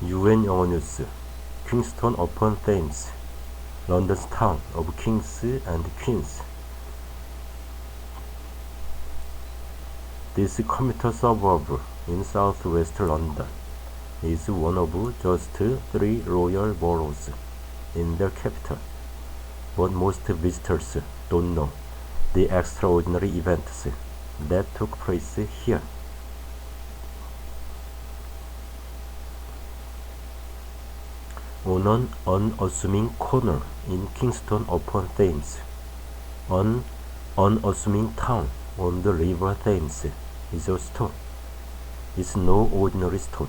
UN 영어뉴스 Kingston upon Thames, London's town of kings and queens. This commuter suburb in southwest London is one of just 3 royal boroughs in the capital, but most visitors don't know the extraordinary events that took place here. On an unassuming corner in Kingston upon Thames, an unassuming town on the river Thames, is a stone. It's no ordinary stone,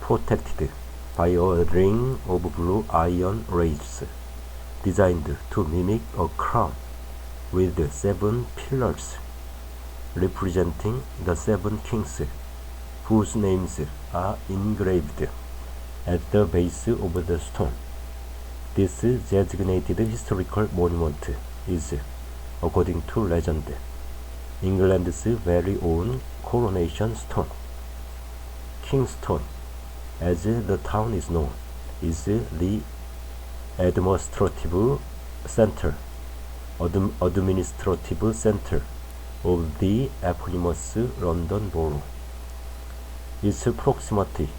protected by a ring of blue iron rays, designed to mimic a crown, with 7 pillars representing the 7 kings, whose names are engraved at the base of the stone. This designated historical monument is, according to legend, England's very own coronation stone. Kingston, as the town is known, is the administrative center of the eponymous London borough. Its proximity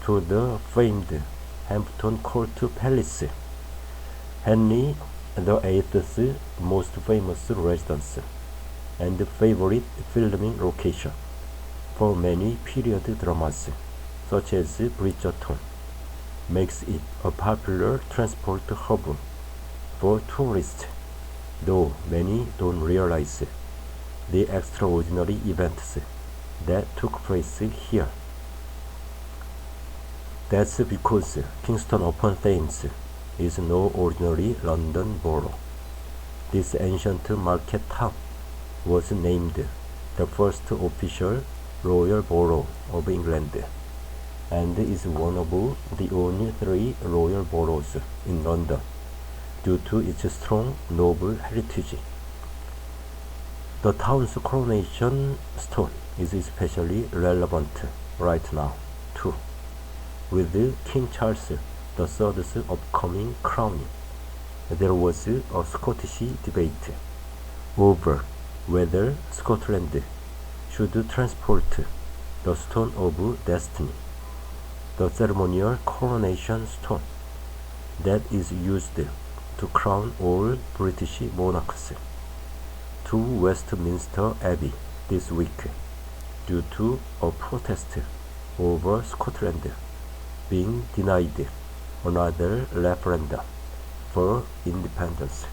to the famed Hampton Court Palace, Henry VIII's most famous residence and favorite filming location for many period dramas such as Bridgerton, makes it a popular transport hub for tourists, though many don't realize the extraordinary events that took place here. That's because Kingston upon Thames is no ordinary London borough. This ancient market town was named the first official royal borough of England, and is one of the only 3 royal boroughs in London due to its strong noble heritage. The town's coronation stone is especially relevant right now, too, with King Charles III's upcoming crowning. There was a Scottish debate over whether Scotland should transport the Stone of Destiny, the ceremonial coronation stone that is used to crown all British monarchs, to Westminster Abbey this week due to a protest over Scotland being denied another referendum for independence.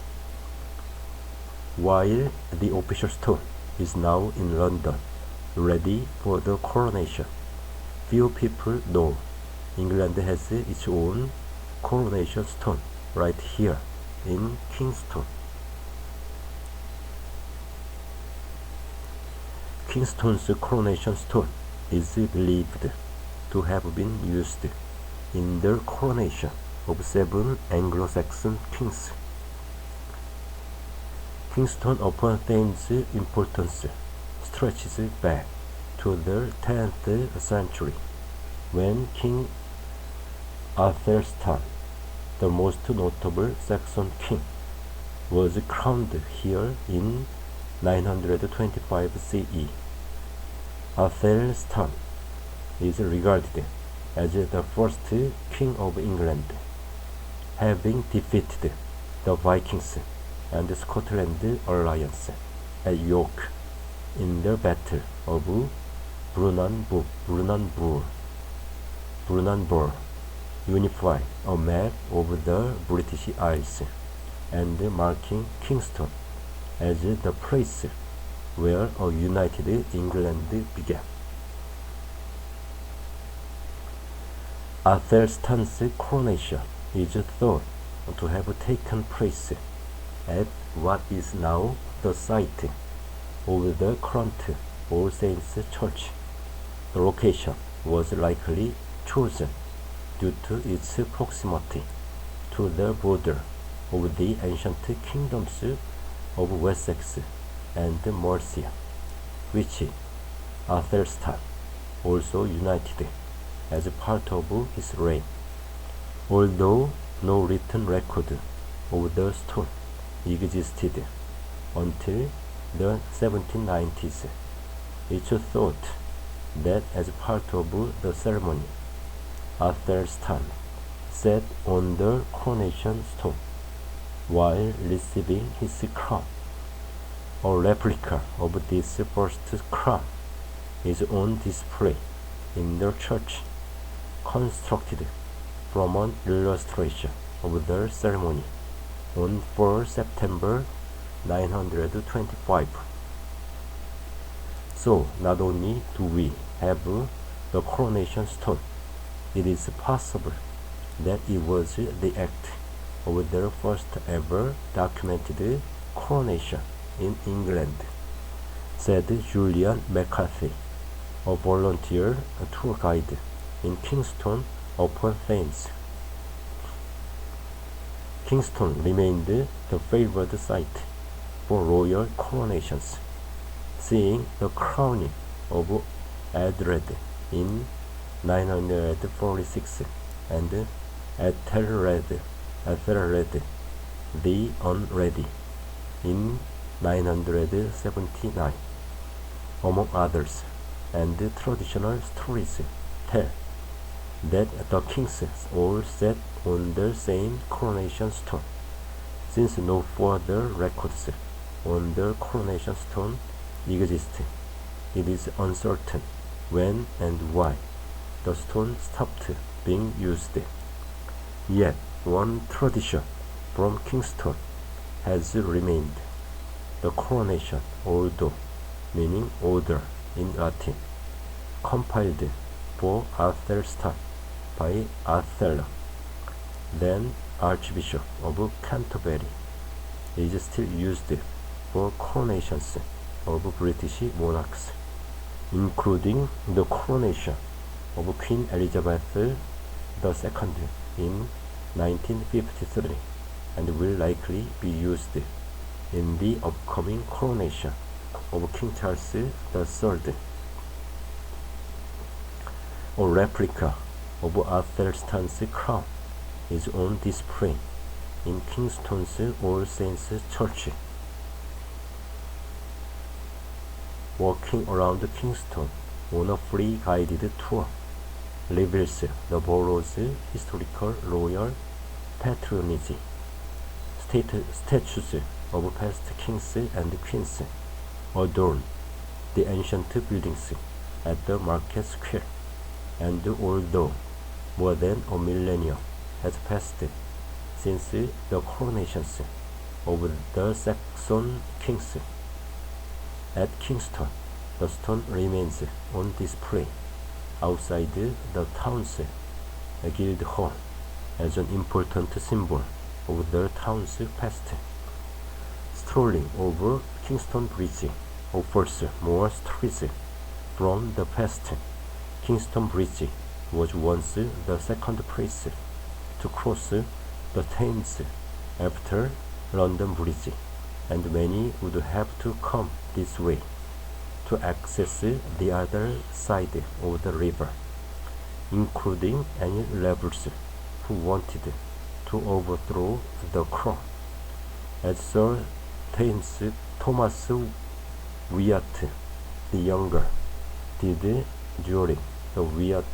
While the official stone is now in London, ready for the coronation, few people know England has its own coronation stone right here in Kingston. Kingston's coronation stone is believed to have been used in the coronation of 7 Anglo-Saxon kings. Kingston upon Thames' importance stretches back to the 10th century, when King Athelstan, the most notable Saxon king, was crowned here in 925 CE. Athelstan is regarded as the first king of England, having defeated the Vikings and Scotland alliance at York in the Battle of Brunanburh, unifying a map of the British Isles and marking Kingston as the place where a united England began. Athelstan's coronation is thought to have taken place at what is now the site of the current All Saints Church. The location was likely chosen due to its proximity to the border of the ancient kingdoms of Wessex and Mercia, which Athelstan also united as part of his reign. Although no written record of the stone existed until the 1790s, it's thought that as part of the ceremony, Athelstan sat on the coronation stone while receiving his crown. A replica of this first crown is on display in the church, constructed from an illustration of the ceremony on 4 September 925. So, not only do we have the coronation stone, it is possible that it was the act of the first ever documented coronation in England, said Julian McCarthy, a volunteer tour guide in Kingston upon Thames. Kingston remained the favored site for royal coronations, seeing the crowning of Edred in 946 and Ethelred the Unready in 979, among others, and traditional stories tell that the kings all sat on the same coronation stone. Since no further records on the coronation stone exist, it is uncertain when and why the stone stopped being used. Yet one tradition from Kingston has remained. The coronation ordo, meaning order in Latin, compiled for Athelstan by Athel, then Archbishop of Canterbury, is still used for coronations of British monarchs, including the coronation of Queen Elizabeth II in 1953, and will likely be used in the upcoming coronation of King Charles III. A replica of Athelstan's crown is on display in Kingston's All Saints Church. Walking around Kingston on a free guided tour reveals the borough's historical royal patronage. Statues of past kings and queens adorn the ancient buildings at the market square, and although more than a millennium has passed since the coronations of the Saxon kings at Kingston, the stone remains on display outside the town's guild hall as an important symbol of the town's past. Strolling over Kingston Bridge offers more stories from the past. Kingston Bridge was once the second place to cross the Thames after London Bridge, and many would have to come this way to access the other side of the river, including any rebels who wanted to overthrow the crown, as Sir Thomas Wyatt the Younger did during the Wyatt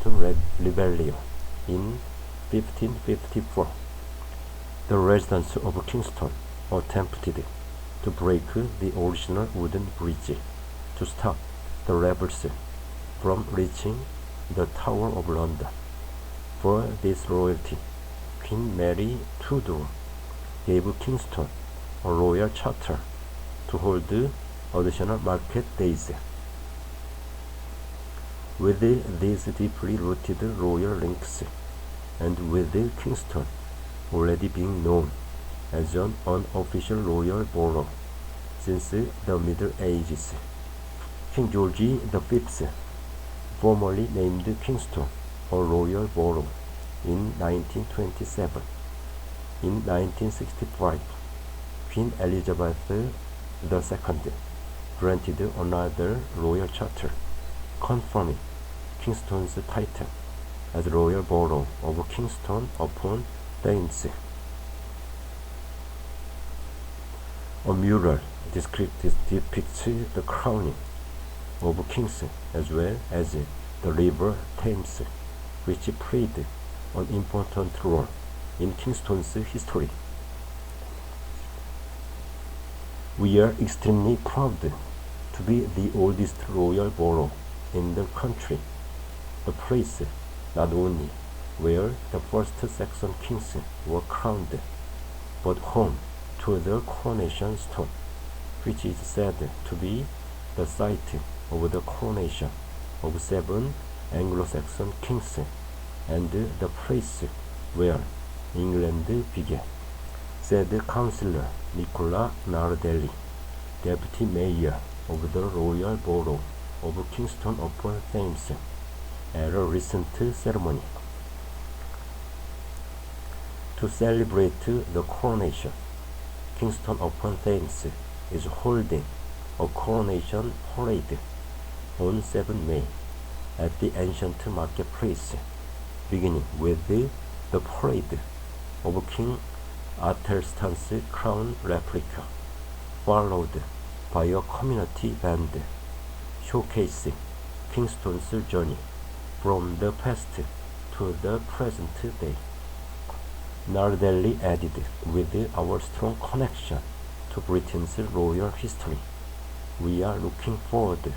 Rebellion in 1554. The residents of Kingston attempted to break the original wooden bridge to stop the rebels from reaching the Tower of London. For this royalty, Queen Mary Tudor gave Kingston a royal charter to hold additional market days. With these deeply rooted royal links, and with Kingston already being known as an unofficial royal borough since the Middle Ages, King George V formally named Kingston a royal borough in 1927. In 1965, Queen Elizabeth II granted another royal charter, confirming Kingston's title as Royal Borough of Kingston upon Thames. A mural depicts the crowning of kings as well as the river Thames, which played an important role in Kingston's history. We are extremely proud to be the oldest royal borough in the country, a place not only where the first Saxon kings were crowned, but home to the coronation stone, which is said to be the site of the coronation of 7 Anglo-Saxon kings and the place where England began, said Councillor Nicola Nardelli, Deputy Mayor of the Royal Borough of Kingston upon Thames, at a recent ceremony. To celebrate the coronation, Kingston upon Thames is holding a coronation parade on 7 May at the ancient marketplace, beginning with the parade of King Athelstan's crown replica, followed by a community band showcasing Kingston's journey from the past to the present day. Nardelli added, with our strong connection to Britain's royal history, we are looking forward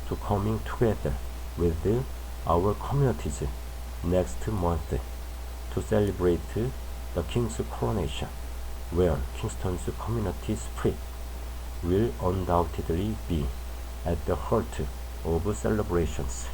to coming together with our communities next month to celebrate the King's coronation, where Kingston's community spirit will undoubtedly be at the heart of celebrations.